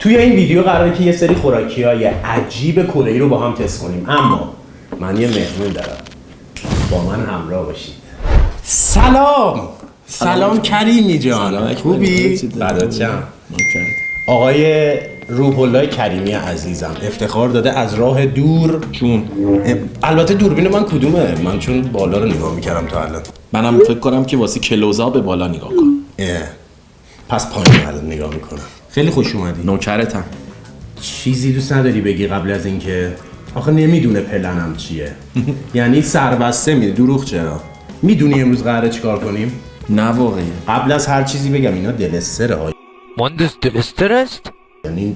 توی این ویدیو قراره که یه سری خوراکی‌های عجیب کره‌ای رو با هم تست کنیم، اما من یه مهمون دارم. با من همراه باشید. سلام کریمی جان. خوبی؟ فدات شم. آقای روح الله کریمی عزیزم افتخار داده از راه دور. چون البته دوربین من کدومه؟ من چون بالا رو نگاه میکردم تا الان. منم فکر کنم که واسه کلوزا به بالا نگاه کن. پس پایین الان نگاه میکنم. خیلی خوش اومدی. نوکرتم. چیزی دوست نداری بگی قبل از اینکه؟ آخه نمیدونه پلنم چیه. یعنی سربسته میده. دروغ چرا؟ میدونی امروز قراره چیکار کنیم؟ نه واقعا. قبل از هر چیزی بگم اینا دلستره های. مهندس دلستر است؟ یعنی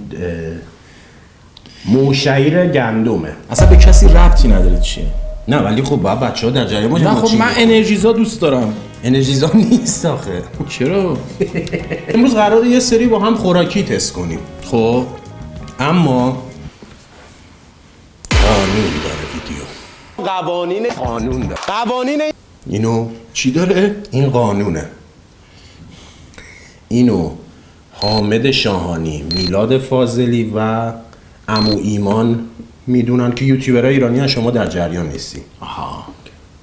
موشعیر گندمه. اصلا به کسی ربطی نداره چیه. نه ولی خب باید بچه‌ها در جریان باشن. نه خب من انرژیزا دوست دارم. انرژیزا نیست آخه. چرا؟ امروز قراره یه سری با هم خوراکی تست کنیم. خب اما قانون داره ویدیو. قانون داره. اینو چی داره؟ این قانونه. اینو حامد شاهانی، میلاد فاضلی و عمو ایمان میدونن که یوتیوبرهای ایرانی از شما در جریان نیستی. آها.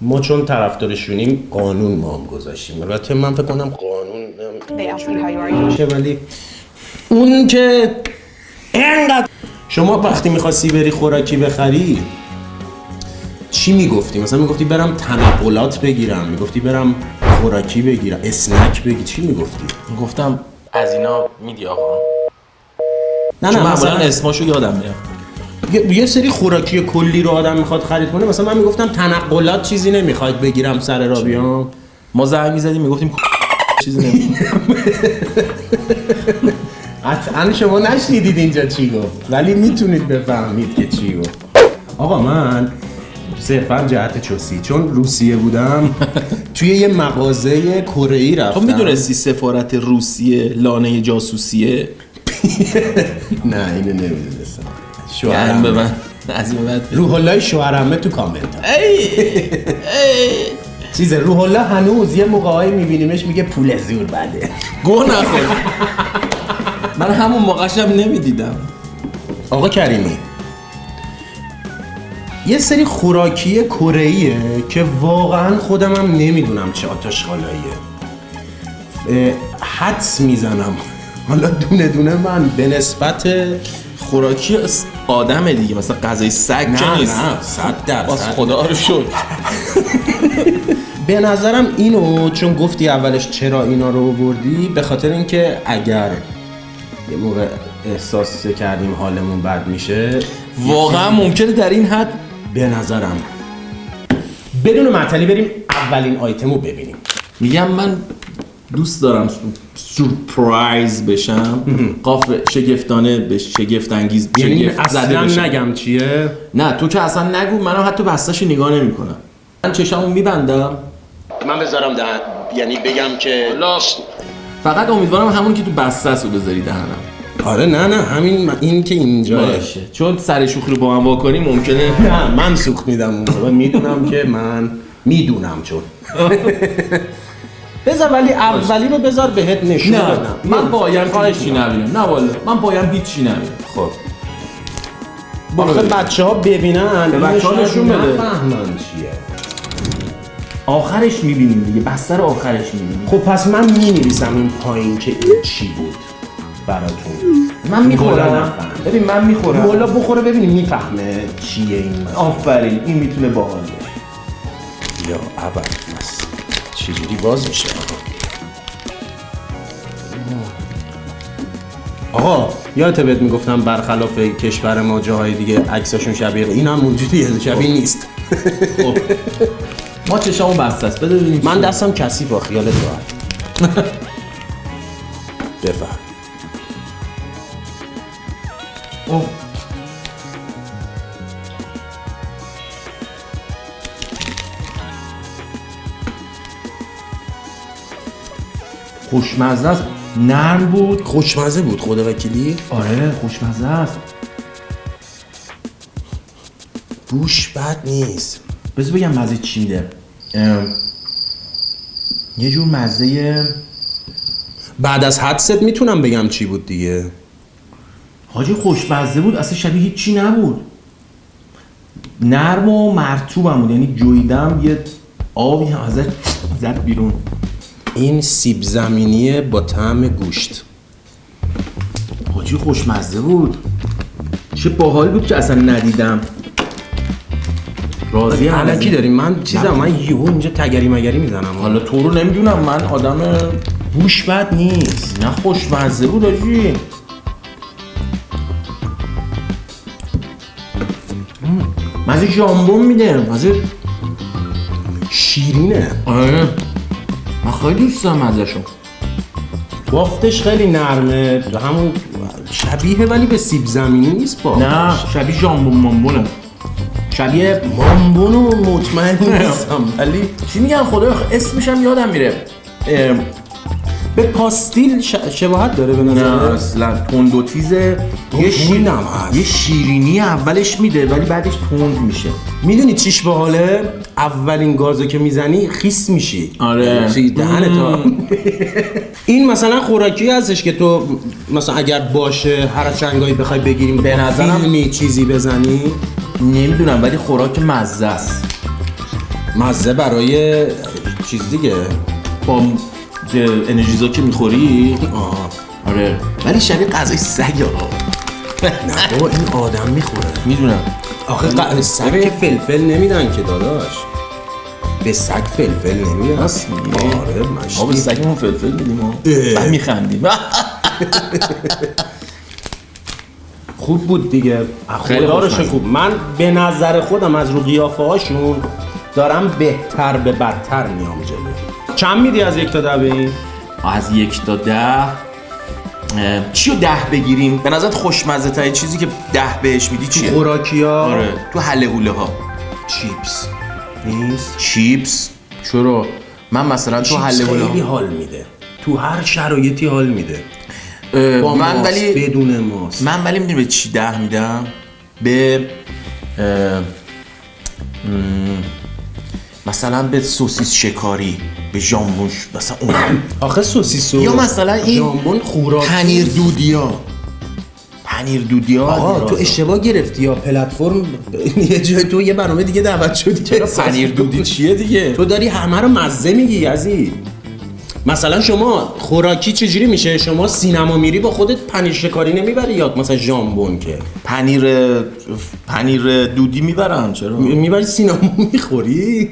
ما چون طرفدارشونیم قانون ما هم گذاشتیم. البته من فکر کنم قانون میشه ولی اون که اینقدر شما وقتی می‌خواستی بری خوراکی بخری چی میگفتی؟ مثلا میگفتی برم تنقلات بگیرم، میگفتی برم خوراکی بگیرم، اسنک بگی، چی میگفتی؟ گفتم از اینا میدی آقا. نه مثلا اسماشو یادم میاد. یه سری خوراکی کلی رو آدم میخواد خرید کنه، مثلا من میگفتم تنقلات چیزی نمیخواید بگیرم سر راه بیام. ما زنگ میزدیم میگفتیم چیزی نمیخوام. قطعا شما نشنیدید اینجا چی گفت، ولی میتونید بفهمید که چی گفت. آقا من صرفا جهت چوسی چون روسیه بودم توی یه مغازه کره‌ای رفتم. خب میدونستی سفارت روسیه لانه جاسوسیه؟ نه اینو نمیدونستم. شوهرم به من از این بعد روح الله شوهرمه تو کامنت ای چیز روح الله هنوز یه موقعی میبینیمش میگه پول زور بده. گوه نخور. من همون موقعشم نمیدیدم. آقا کریمی یه سری خوراکی کره‌ایه که واقعا خودم هم نمیدونم چه آتش‌خالاییه. حدس میزنم حالا دونه دونه من به نسبت خوراکی آدمه دیگه، مثلا غذای سگ که نیست. نه 100%. خدا رو شکر. به نظرم اینو چون گفتی اولش چرا اینا رو آوردی، به خاطر اینکه اگر یه موقع احساس کردیم حالمون بد میشه واقعا ممکنه در این حد. به نظرم بدون معطلی بریم اولین آیتم رو ببینیم. میگم من دوست دارم سورپرایز بشم. قاف شگفتانه به شگفت انگیز یعنی شگفت زده اصلا بشم. نگم چیه؟ نه تو که اصلا نگو، منم حتی بستش نگاه نمی کنم. من چشمو میبندم. من بذارم یعنی بگم که فقط امیدوارم همون که تو بسته‌س رو بذاری دهنم. آره نه همین این که اینجا باشه، چون سر شوخی رو با هم واکنی ممکنه. نه من سوخت میدم اون رو. میدونم که من میدونم چون بذار ولی اولی رو بذار بهت نشون بدم. من باید هیچی نبینم. نه والا من باید هیچی نبینم. خب آخه بچه‌ها ببینن به بچه‌ها نشون بده نفهمن چیه. آخرش میبینیم دیگه، بسته رو آخرش میبینیم. خب پس من مینویسم این پایین که این چی بود براتون. من میخورم. ببین من میخورم. والا بخوره ببینیم میفهمه چیه این مثلا. آفرین این میتونه باحال باشه. یا ابرفس چجوری باز میشه آقا یادت بهت میگفتم برخلاف کشور ما جاهای دیگه عکساشون شبیه، این هم اونجوری شبیه نیست. خب ما چشامو بسته است. بده ببینیم. من دستم کثیفه خیالت راحت. بفهم. اوه خوشمزه است. نرم بود. خوشمزه بود خدا وکیلی. آره خوشمزه است. بوش بد نیست. بذار بگم مزه چی میده. یه جور مزه بعد از حدست میتونم بگم چی بود دیگه. حاجی خوشمزه بود، اصلا شبیه هیچی نبود. نرم و مرطوبم بود، یعنی جویدم یه آبی هم ازش زد بیرون. این سیب زمینی با طعم گوشت. حاجی خوشمزه بود، چه باحال بود که اصلا ندیدم. راضی هم الکی داریم. من یهو اینجا تگری مگری میزنم. حالا تو رو نمیدونم، من آدم بوش بد نیست. نه خوشمزه بود حاجی. مزه ژامبون میده، مزه شیرینه. آره من خیلی دوست دارم مزه‌شو. بافتش خیلی نرمه، همون شبیه ولی به سیب زمینی نیست. با نه شبیه ژامبون مامبونه، شبیه مامبونو مطمئن نیستم ولی چی میگن خدا اسمش هم یادم میره. به پاستیل شباهت داره به نظر. نه اصلا تند و تیزه، یه شیرینی اولش میده ولی بعدش تند میشه. میدونی چیش باحاله؟ اولین گازو که میزنی خیس میشی. آره دهنت. این مثلا خوراکی هستش که تو مثلا اگر باشه هر چنگایی بخوای بگیریم به نظرم فیلمی چیزی بزنی، نمیدونم ولی خوراک مزه است. مزه برای چیز دیگه، با انرژیزا که میخوری. آره ولی شبیه غذای سگ. نه بابا این آدم میخوره. میدونم آخه سگ که فلفل نمیدن که داداش، به سگ فلفل نمیدن. راست میگی؟ آره مشتی. ما به سگمون فلفل میدیم و بعد میخندیم. خوب بود دیگه، خدا رو شکر. من به نظر خودم از رو قیافه هاشون دارم بهتر به بدتر میام جلو. چند میدی از 1 تا 10 به این؟ از 1 تا 10 چیو 10 بگیریم؟ به نظرت خوشمزه ترین چیزی که 10 بهش میدی چیه؟ خوراکی ها؟ آره تو حله حوله ها. چیپس نیست؟ چیپس؟ چرا؟ من مثلا تو حله حوله خیلی حال میده، تو هر شرایطی حال میده. من ولی بدون ماست. من ولی میدونی به چی 10 میدم؟ به مثلا به سوسیس شکاری، به ژامبونش مثلا اون. آخه سوسیسو یا مثلا این ژامبون خوراکی، پنیر دودیا. آقا تو اشتباه گرفتی یا پلتفرم یه جای تو یه برنامه دیگه دعوت شدی. چرا پنیر دودی چیه دیگه؟ تو داری همه رو مزه میگی یزید. مثلا شما خوراکی چجوری میشه؟ شما سینما میری با خودت پنیر شکاری نمیبری یا مثلا ژامبون که پنیر دودی میبرم. چرا؟ میبری سینما میخوری؟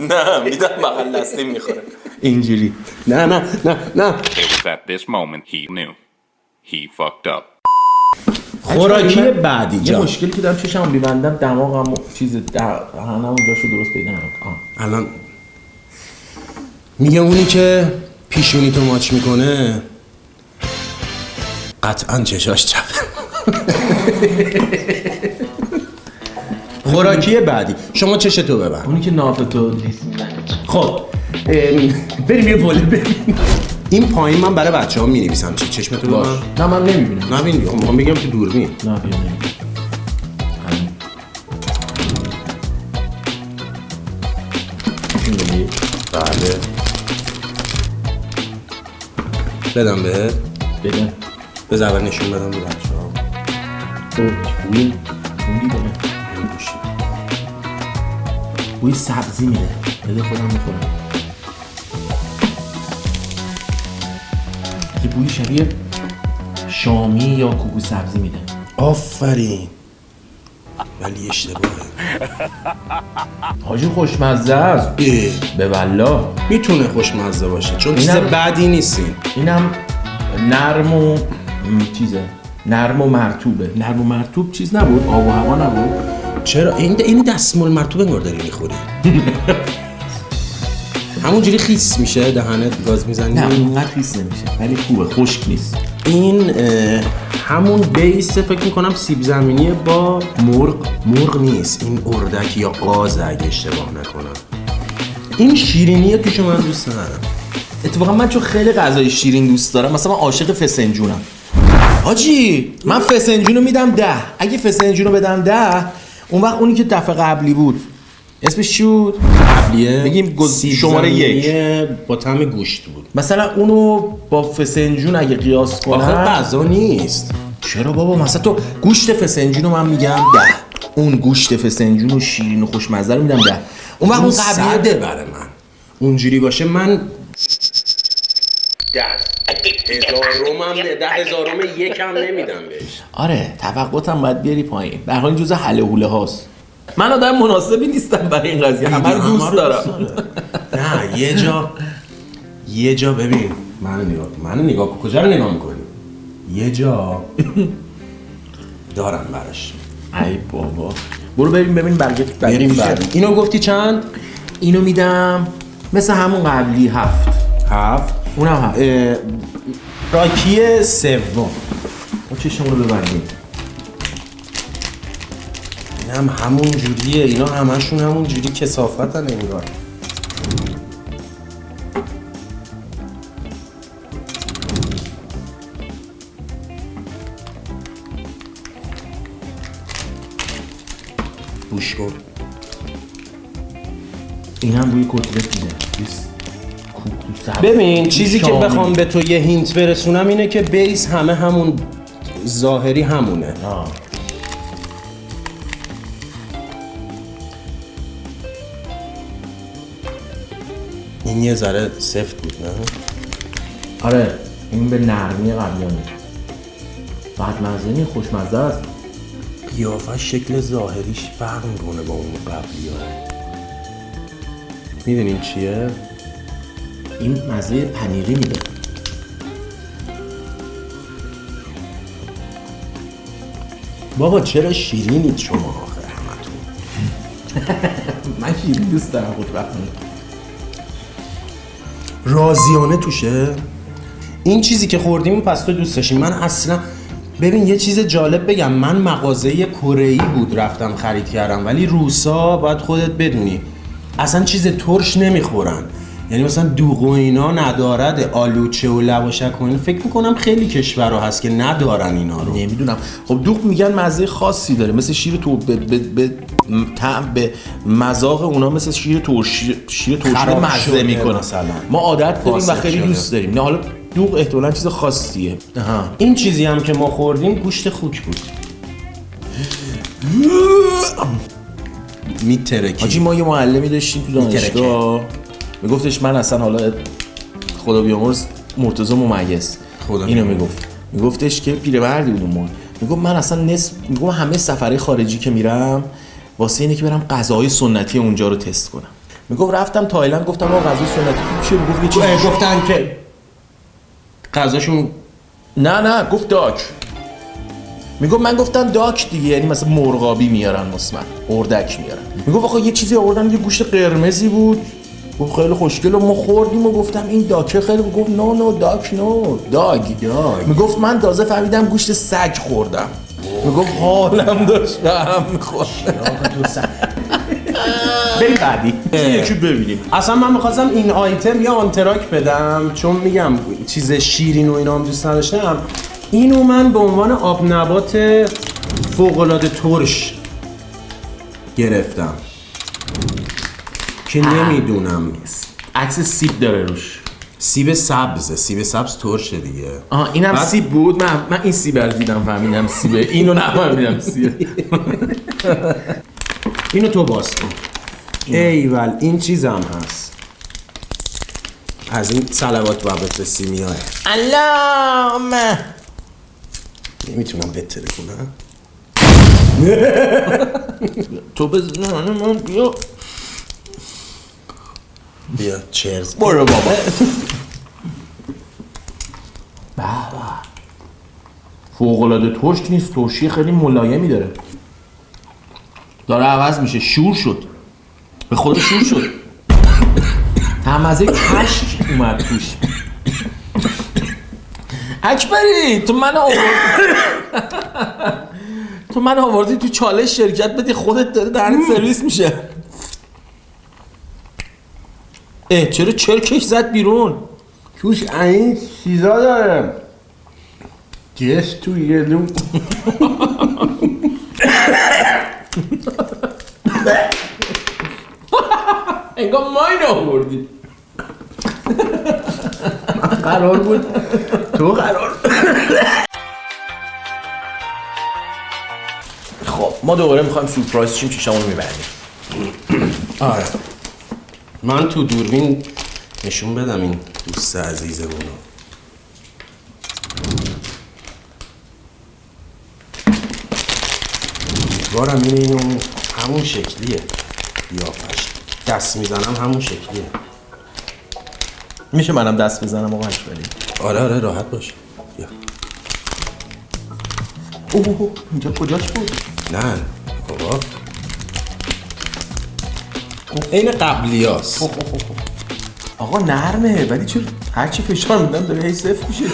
نه میدم بغل دستی میخوره اینجوری. نه It was at this moment he knew. He fucked up. خوراکی بعدی یه جا مشکلی که دارم چشمو میبندم دماغم چیز دهنم جاشو درست پیدا نمیکنه. الان میگه اونی که پیشونی تو ماچ میکنه قطعا چشاش چپه. خوراکی بعدی شما چشتو ببند. اونی که نافتو لیست میزنه. خب بریم یه ولی بریم. این پایین من برای بچه ها می نویسم چی؟ چشمتو باش. ببند. نه من نمیبینم. نبین دیگه من بگم تو دوربین. نه بیا نمیبینم. بله بدم بهت. بده. بذار اول نشون بدم به بچه ها. بوی دیگه بوی سبزی میده. بده خودم میخورم. یه بوی شبیه شامی یا کوکو سبزی میده. آفرین. ولی اشتباهه. حاجی خوشمزه است. به والله میتونه خوشمزه باشه چون چیز بدی نیستین. اینم نرم و چیزه، نرم و مرطوبه. نرم و مرطوب چیز نبود، آب و هوا نبود. چرا این دستمال مرطوب انگار داری میخوری. همونجوری خیس میشه دهنت گاز میزنی. نه اونقدر خیس نمیشه ولی خوبه، خشک نیست. این همون بیس فکر میکنم سیب زمینی با مرغ نیست، این اردک یا قاز اگه اشتباه نکنم. این شیرینیه توشو من دوست ندارم. اتفاقا من چون خیلی غذای شیرین دوست دارم، مثلا من عاشق فسنجونم. حاجی من فسنجونو میدم 10. اگه فسنجونو بدم 10 اون وقت اونی که دفعه قبلی بود اسمش چی بود؟ قبلیه بگیم شماره 1 با طعم گوشت بود. مثلا اونو با فسنجون اگه قیاس کنم آخه غذا نیست. چرا بابا؟ مثلا تو گوشت فسنجون رو من میگم 10، اون گوشت فسنجون و شیرین و خوشمزه رو میدم 10. اون وقت اون صده برای من اونجوری باشه من 10,000 یکم نمیدم بهش. آره توقعاتم باید بیاری پایین. به هر حال جزء حله حوله هاست. من آدم مناسبی نیستم برای این قضیه. همه رو دوست دارم. نه یه جا ببین منو نگاه کجا رو نگاه میکنی؟ یه جا دارم براش. ای بابا برو ببین برگت بریم بعد. اینو گفتی چند؟ اینو میدم مثل همون قبلی 7. اونم 7. راکی سوم. ما چشمون رو ببندیم. اینم همون جوریه. اینا همشون همون جوری کثافتن انگار. گوش کن. این هم بوی کتلت میده. ببین چیزی که بخوام به تو یه هینت برسونم اینه که بیس همه همون ظاهری همونه. این یه ذره سفت بود نه؟ آره این به نرمی قبلیانه. بعد مزه خوشمزه است. قیافه شکل ظاهریش فرق میکنه با اون قبلی ها. میدونین چیه؟ این مزه پنیری میده. بابا چرا شیرینید شما آخر همتون؟ من شیرین دوست دارم خود وقت رازیانه توشه؟ این چیزی که خوردیم پس تو دوست داشتی. من اصلا ببین یه چیز جالب بگم، من مغازه کره‌ای بود رفتم خرید کردم، ولی روسا باید خودت بدونی اصلا چیز ترش نمیخورن. یعنی مثلا دوغ و اینا ندارد، آلوچه و لواشک و اینا فکر میکنم خیلی کشورها هست که ندارن اینا رو. نمیدونم. خب دوغ میگن مزه خاصی داره، مثل شیر تو به مذاق اونا مثل شیر ترشی مزه میکنه مثلا. ما عادت داریم و خیلی دوست داریم. نه حالا دوغ احتمالاً چیز خاصیه. این چیزی هم که ما خوردیم گوشت خوک بود. میترکی. حاجی ما یه معلمی داشتیم تو دانشگاه میگفتش من اصلا حالا خدا بیامرز مرتضی ممیز اینو میگفتش که پیرمردی بود اون موقع، میگفت من اصلا میگم همه سفرهای خارجی که میرم واسه اینه که برم غذاهای سنتی اونجا رو تست کنم. میگفت رفتم تایلند گفتم آقا غذای سنتی چیه؟ میگفت یه چیزی گفتن که غذاشون نه گفت داک. میگفت من گفتم داک دیگه، یعنی مثلا مرغابی میارن مسمن، اردک میارن. میگفت آقا یه چیزی آوردن یه گوشت قرمزی بود، گفت خیلی خوشگل و ما خوردیم و گفتم این داکه خیلی، گفت نو داک نو داگ. میگفت من تازه فهمیدم گوشت سگ خوردم. میگفت حالم داشت به هم میخورد. بریم بعدی یکی ببینیم. اصلا من میخواستم این آیتم یا آنتراک بدم چون میگم چیز شیرین و اینا هم دوست نداشتم. اینو من به عنوان آب نبات فوق‌العاده ترش گرفتم که نمیدونم عکس سیب داره روش. سیب سبز ترشه دیگه. اینم سیب بود. من این سیب رو دیدم فهمیدم سیبه. اینو نفهمیدم سیبه. اینو تو باز کن. ایول این چیز هم هست از این صلوات و بفرستی میاه. اللهم نمیتونم بهتره کنم. تو بزنم من بیا چرز برو بابا. فوق‌العاده ترش نیست، ترشی خیلی ملایمی داره عوض میشه. شور شد به خود شور شد. همزه کشک اومد توش. اکبری تو من آوردی تو چالش شرکت بدی، خودت داره درنت سرویس میشه. چرا چرکش زد بیرون؟ توش این چیزا داره جست تو یه لوم. انگاه ما اینو آوردی. قرار بود تو قرار خب ما دوباره میخوایم سورپرایز شیم، چشامون میبندیم. آره من تو دوربین نشون بدم این دوست عزیزمونو. بارم اینو همون شکلیه قیافش، دست میزنم همون شکلیه. میشه منم دست بزنم آقا اکبری؟ آره راحت باش. بیا. اوه اینجا کجاش بود؟ نه بابا این قبلی هست. آقا نرمه ولی چرا هرچی فشار میدم داره هی صفر میشه؟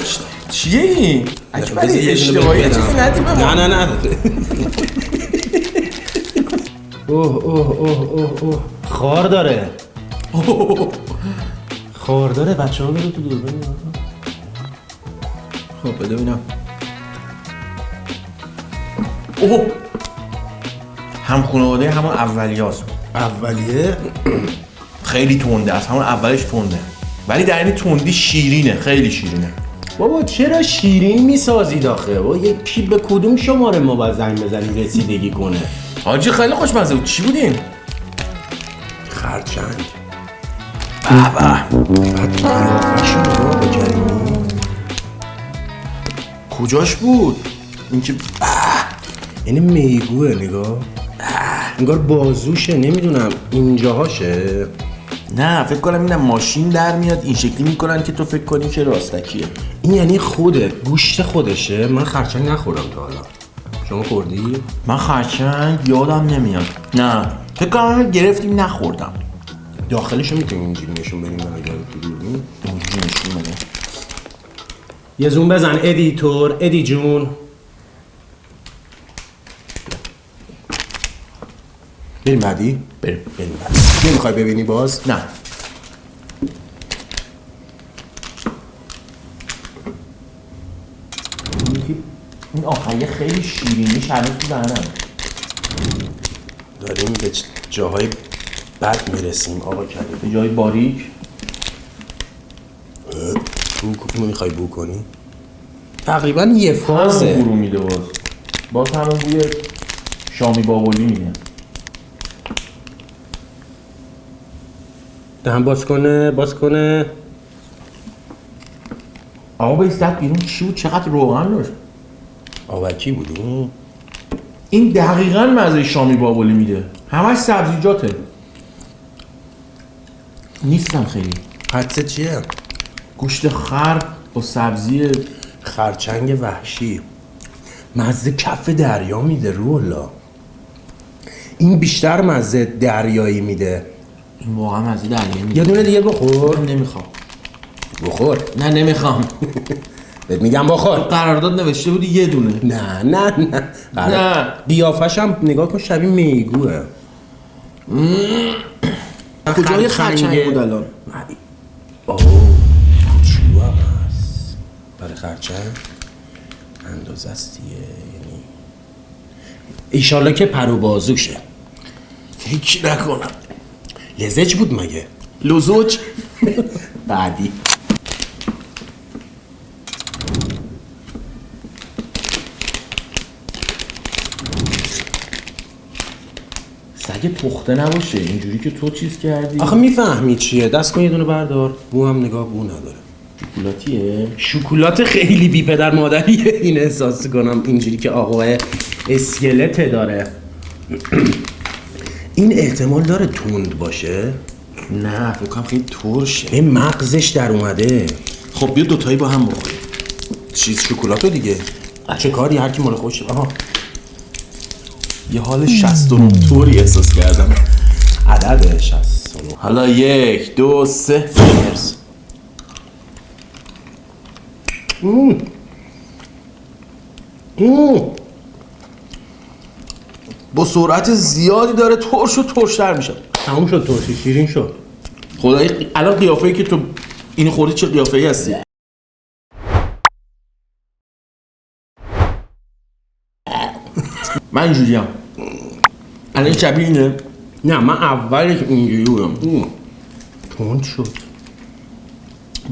چیه این؟ اکبری اشتباهی چیزی ندیم. نه اوه خار داره. خار داره بچه ها برو تو دوربین. خب بده ببینم. اوه هم خانواده همون اولیاست. اولیه خیلی تنده است، همون اولش تنده ولی در این تندی شیرینه، خیلی شیرینه. بابا چرا شیرین میسازی داخل؟ بابا یکی به کدوم شماره ما باید زنگ بزنیم رسیدگی کنه؟ حاجی خیلی خوشمزه بود. چی بودین؟ خرچنگ. بعد قیافه‌شو نگاه با کریمی. کجاش بود؟ این که یعنی میگوه نگاه. انگار بازوشه، نمیدونم اینجاهاشه. نه فکر کنم اینم ماشین در میاد این شکلی میکنن که تو فکر کنی که راستکیه. این یعنی خوده گوشت خودشه. من خرچنگ نخورم تا حالا. شما خوردی؟ من خرچنگ یادم نمیاد. نه فکر کنم گرفتیم نخوردم. داخلشو میتونیم اینجوری نشون بدیم اگر تو دوربین اینجوری نشون بده. یه زوم بزن ادیتور. ادی جون بریم بعدی؟ بریم بعدی. نمیخوای ببینی باز؟ نه این آخریه خیلی شیرینیش هنوز تو دهنم. داریم به جاهای بد میرسیم آقا کریم. به جای باریک. بو میخوای بو کنی؟ تقریبا یه فازه. همون برو میده باز همون بوی شامی بابولی میده. دهن باز کنه. اما به ایستت بیرون چی بود؟ چقدر روغن داشت؟ آوکی بود اون. این دقیقاً مزه شامی بابولی میده. همش سبزیجاته. نیستم خیلی. حدسه چیه؟ گوشت خر با سبزی خرچنگ وحشی. مزه کف دریا میده رولا. این بیشتر مزه دریایی میده. این واقعا مزه دریایی میده. یه دونه دیگه بخور. نمیخوام. بخور. نه نمیخوام. بهت میگم بخور. قرارداد نوشته بودی یه دونه. نه قیافش هم نگاه کن شبیه میگوه. کجای خرچنگ بود الان؟ اوه چوب هست برای خرچنگ اندازه است دیگه. یعنی ایشالله که پر و بازوشه. فکر نکنم. لزج بود مگه؟ لزوج. بعدی سگ پخته نباشه اینجوری که تو چیز کردی. آخه میفهمی چیه؟ دست کن یه دونه بردار. بو هم نگاه بو نداره. شکلاتیه؟ شکلات خیلی بی پدر مادریه. این احساس کنم اینجوری که آقای اسکلت داره. این احتمال داره تند باشه. نه فکر کنم خیلی ترشه. این مغزش در اومده. خب بیا دوتایی با هم بخوریم. چیز شکلاتو دیگه. چه کاری هر کی مال خوشه. آها یه حال 69 طوری احساس کردم. عدد 69. حالا 1 2 3 مرس. با سرعت زیادی داره ترش و ترشتر میشه. تموم شد ترشی شیرین شد. خدایی الان قیافه‌ای که تو این خوردی چه قیافه‌ای هستی؟ من اینجوریم. الان شبیه اینه؟ نه من اولش اینجوری بودم. تند شد.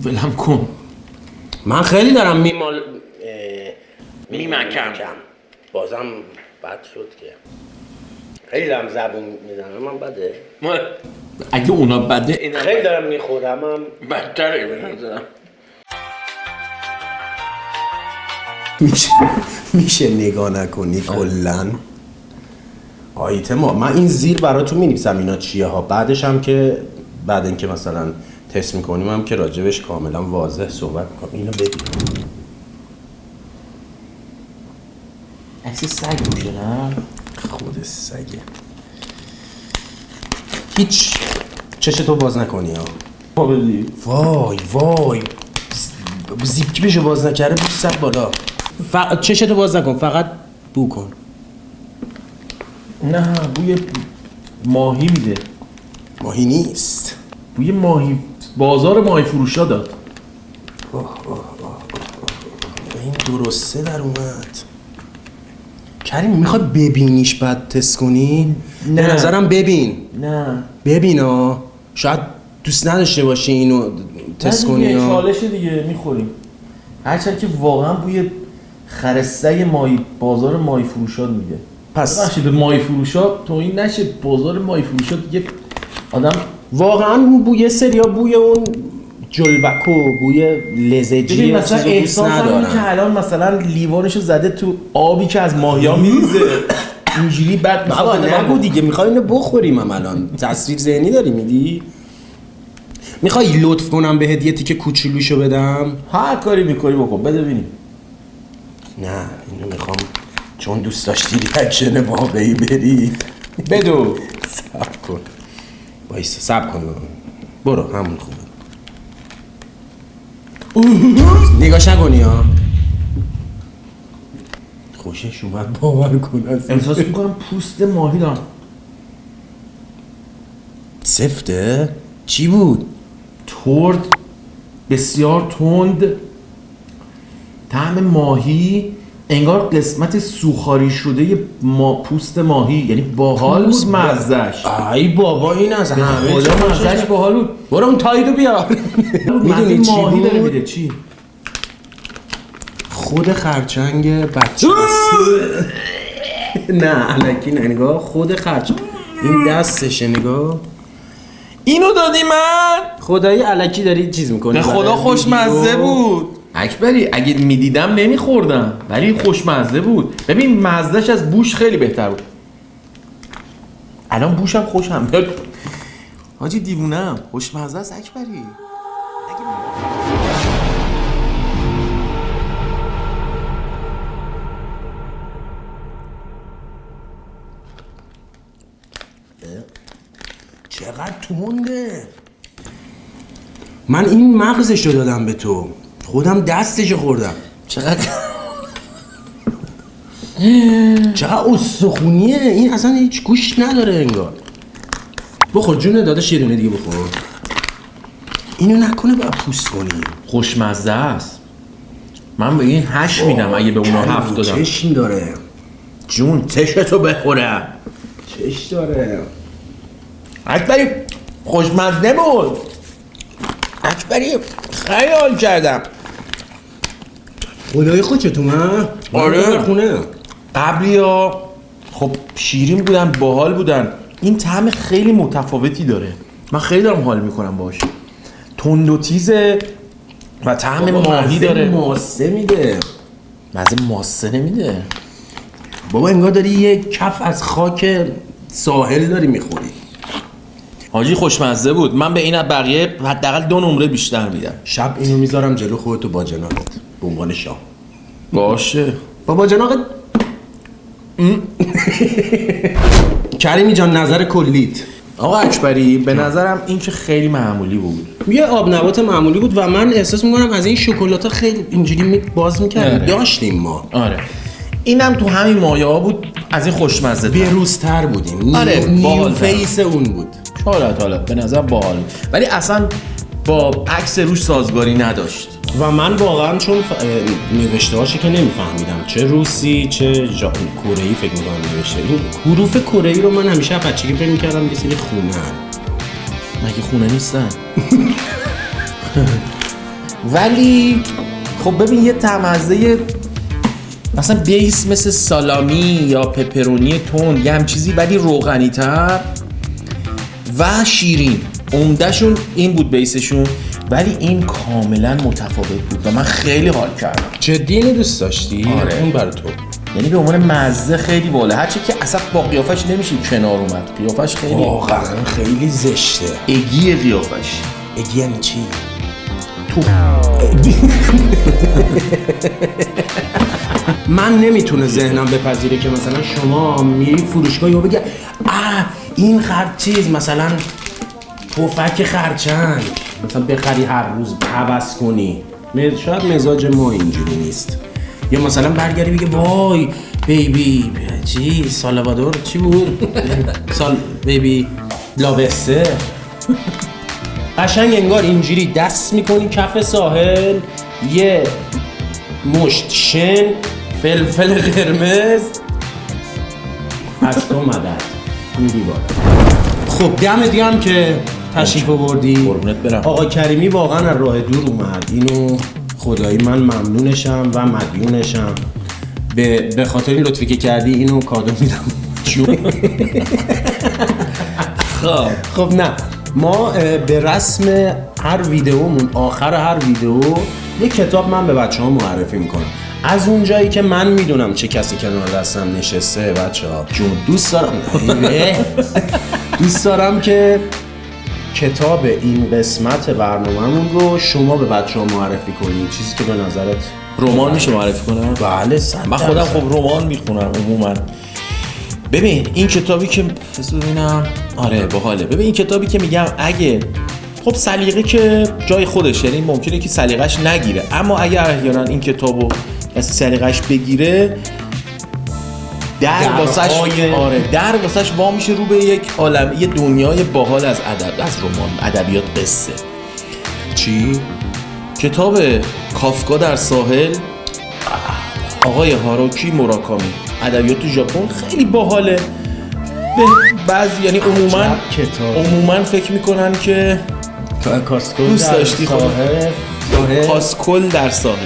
ولم کن. من خیلی دارم میمکم. بازم بد شد که خیلی هم زبون میزنم من بده اگه اونا بده اینا خیلی دارم میخورم هم بدتره به نظرم. میشه نگاه نکنی کلن آیتم ها. من این زیر براتون مینویسم اینا چیه ها، بعدش هم که بعد اینکه مثلا تست میکنیم هم که راجبش کاملا واضح صحبت میکنم. اینو ببین عکس سگ میشه نه؟ خود سگه. هیچ چشتو باز نکنی ها. وای زیبکی بشه باز نکره بود سر بالا. چشتو باز نکن، فقط بو کن. نه بوی ماهی میده. ماهی نیست، بوی ماهی بازار ماهی فروشا داد. این درسته در اومد. کریم میخواد ببینیش بعد تست کنی؟ نه. به نظرم ببین. نه ببین ها، شاید دوست نداشته باشی اینو تست کنی ها. چالش دیگه میخوریم. هرچند که واقعا بوی خرسته ماهی بازار ماهی فروشا میده. پس بخشی به ماهی فروشا تو این نشه بازار ماهی فروشا دیگه آدم واقعا بوی سریا بوی اون جلبکو بوی لزجی ببین مثلا احساس همینه که الان مثلا لیوانشو زده تو آبی که از ماهیا میریزه اینجوری بعد بابا نگو دیگه، میخوای اینو بخوریم هم الان تصویر ذهنی داری میدی؟ میخوای لطف کنم به هدیه تیکه کوچولوشو بدم؟ هر کاری میکنی بکن بده ببینیم. نه اینو میخوام چون دوست داشتی ریاکشن واقعی بری. بدو صبر کن وایسا، صبر کن برو همون خوبه. نگاش نکنی ها. خوشش اومد باور کن. احساس میکنم پوست ماهی دارم. سفته؟ چی بود؟ ترد بسیار تند، طعم ماهی، انگار قسمت سوخاری شده پوست ماهی، یعنی باحال بود مزهش. ای بابا این از همه خدا مزهش باحال بود. برو اون تاییدو بیار. میدونی چی ماهی داره بود؟ میده چی؟ خود خرچنگ بچه نه الکی نه، نگاه خود خرچنگ این دستشه، نگاه اینو دادی من؟ خدایی الکی داری چیز میکنی. به خدا خوشمزه بود اکبری، اگه میدیدم نمیخوردم ولی خوشمزه بود. ببین مزهش از بوش خیلی بهتر بود. الان بوشم خوشم میاد. حاجی دیوونم، خوشمزه است اکبری. چقدر تونده. من این مغزشو دادم به تو، خودم دستشو خوردم. چقدر استخونیه این، اصلا هیچ گوش نداره انگار. بخور جون داداش، یه دونه دیگه بخور. اینو نکنه باید پوست کنی. خوشمزه است. من به این 8 میدم اگه به اونا 7 دادم. چشم داره جون چشتو بخورم. چش داره اکبری خوشمزه بود. اکبری خیلی حال کردم. خدای خودت اومد؟ آره خونه قبلی ها خب شیرین بودن، باحال بودن. این طعم خیلی متفاوتی داره، من خیلی دارم حال میکنم باش. تند و تیزه و طعم ماهی داره. ماسه میده. مزه ماسه نمیده بابا، انگار داری یه کف از خاک ساحل داری میخوری. حاجی خوشمزه بود. من به این بقیه حداقل 2 نمره بیشتر میدم. شب اینو میذارم جلو خودتو با جناقت به عنوان شاه. باشه با جناقت. کریمی جان نظر کلیت. آقا اکبری به نظرم این که خیلی معمولی بود. یه آب نبات معمولی بود و من احساس میکنم از این شکلات‌ها خیلی اینجوری باز میکردیم. آره. داشتیم ما. آره اینم تو همین مایه ها بود، از این خوشمزه تر. بروزتر بودیم. آره نیو فیس اون بود. حالا به نظر باحال، ولی اصلا با عکس روش سازگاری نداشت. و من واقعا چون نوشته هاشو که نمیفهمیدم، چه روسی چه کره‌ای فکر می‌کنم نوشته. این حروف کره‌ای رو من همیشه بچگی فکر می‌کردم یه سری خونه‌ان. مگه خونه نیستن؟ ولی خب ببین یه تمزه مثلا بیس مثل سالامی یا پپرونی تند، یه هم چیزی ولی روغنی تر و شیرین. عمدهشون این بود بیسشون، ولی این کاملا متفاوت بود و من خیلی حال کردم. جدی اینو دوست داشتی؟ آره. اون برای تو یعنی به عنوان مزه خیلی بالا، هرچی که اصلا با قیافش نمیشه کنار اومد. قیافش خیلی واقعا خیلی زشته. اگی قیافش. اگی یعنی چی؟ تو من نمیتونه ذهنم بپذیره که مثلا شما میری فروشگاه یا بگی این چیز مثلا پفک خرچنگ مثلا بخری هر روز هوس کنی. شاید مزاج ما اینجوری نیست. یا مثلا برگردی بگه وای بیبی چی سالوادور چی بود بیبی لابسه. قشنگ انگار اینجوری دست میکنی کف ساحل، یه مشت شن فلفل قرمز از تو مدد میری بالا. خب دم دیگه هم که تشریف آوردی. قربونت برم. آقا کریمی واقعا از راه دور اومد. اینو خدایی من ممنونشم و مدیونشم. به خاطر این لطفی که کردی اینو کادو میدم. خب نه، ما به رسم هر ویدئومون آخر هر ویدئو یه کتاب من به بچه‌ها معرفی میکنم. از اونجایی که من میدونم چه کسی کنار دستم نشسته بچه‌ها جون دوست دارم که کتاب این قسمت برنامه‌مون رو شما به بچه‌ها معرفی کنید. چیزی که به نظرت رمان میشه معرفی کنم؟ بله من خودم خب رمان میخونم عموما. ببین این کتابی که ببینم آره باحاله. ببین این کتابی که میگم اگه خب سلیقه که جای خودش، یعنی ممکنه که سلیقه‌اش نگیره، اما اگر احیانا این کتابو از سلیقه‌اش بگیره در واسش وا میشه رو به یک عالم، یه دنیای باحال از ادب، از رمان، ادبیات، قصه. چی؟ کتاب کافکا در ساحل، آقای هاروکی موراکامی، ادبیات ژاپن. خیلی باحاله. بعضی یعنی عموما فکر میکنن که دوست داشتی کاسکل در ساحل.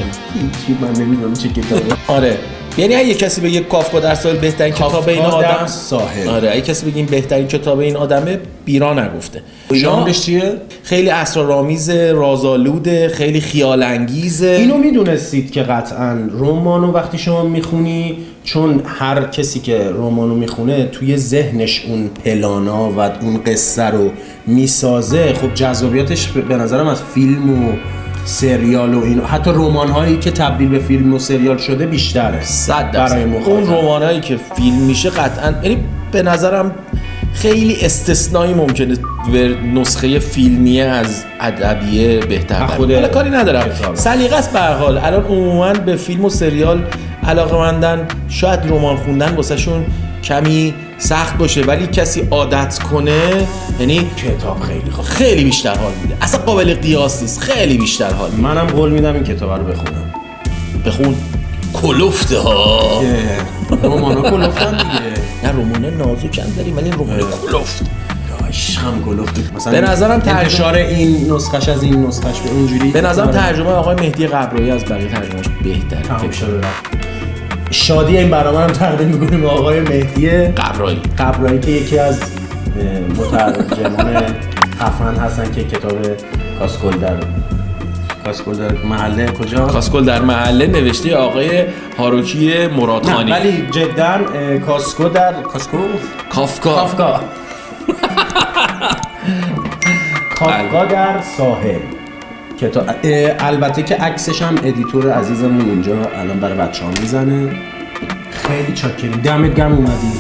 چی من نمیدونم چه کتابه. آره یعنی اگه کسی بگه کافکا در ساحل بهترین کتاب این آدم ساحل. آره اگه کسی بگه این بهترین کتاب این آدمه بیرا نگفته. ژانرش چیه؟ خیلی اسرارآمیز، رازآلوده، خیلی خیال انگیزه. اینو میدونستید که قطعاً رمانو وقتی شما میخونی، چون هر کسی که رمانو میخونه توی ذهنش اون پلانا و اون قصه رو میسازه، خب جذابیتش به نظرم از فیلم و سریال و اینو، حتی رمان‌هایی که تبدیل به فیلم و سریال شده بیشتره 100%. برای مخاطب. اون رمان‌هایی که فیلم میشه قطعاً، یعنی به نظرم خیلی استثنایی ممکنه به نسخه فیلمیه از ادبیه بهتر باشه. حالا کاری ندارم، سلیقه است به هر حال. الان عموماً به فیلم و سریال علاقه‌مندن، شاید رمان خوندن واسهشون کمی سخت باشه، ولی کسی عادت کنه یعنی کتاب خیلی خوب، خیلی بیشتر حال میده. اصلا قابل قیاس نیست، خیلی بیشتر حال میده. منم قول میدم این کتاب رو بخونم. بخون. کلفته ها. رمانا کلفتن دیگه. نه رمان نازکن داریم ولی رمان کلفت. عشقم کلفت. مثلا به نظرم انتشار این نسخش از این نسخش به اونجوری. به نظرم ترجمه آقای مهدی قبرایی از بقیه ترجمه‌اش بهتره. تمام شده. شادی این برنامه رو تقدیم می‌کنیم به آقای مهدی قبرایی که یکی از مترجمان خفن هستن که کتاب کاسکل در محله کجا؟ کاسکل در محله نوشته آقای هاروکی مرادخانی. نه ولی جدا کافکا در ساحل کتاب. البته که عکسش هم ادیتور عزیزمون اینجا الان برای بچه‌ها میزنه. خیلی چاکری، دمت گرم اومدی.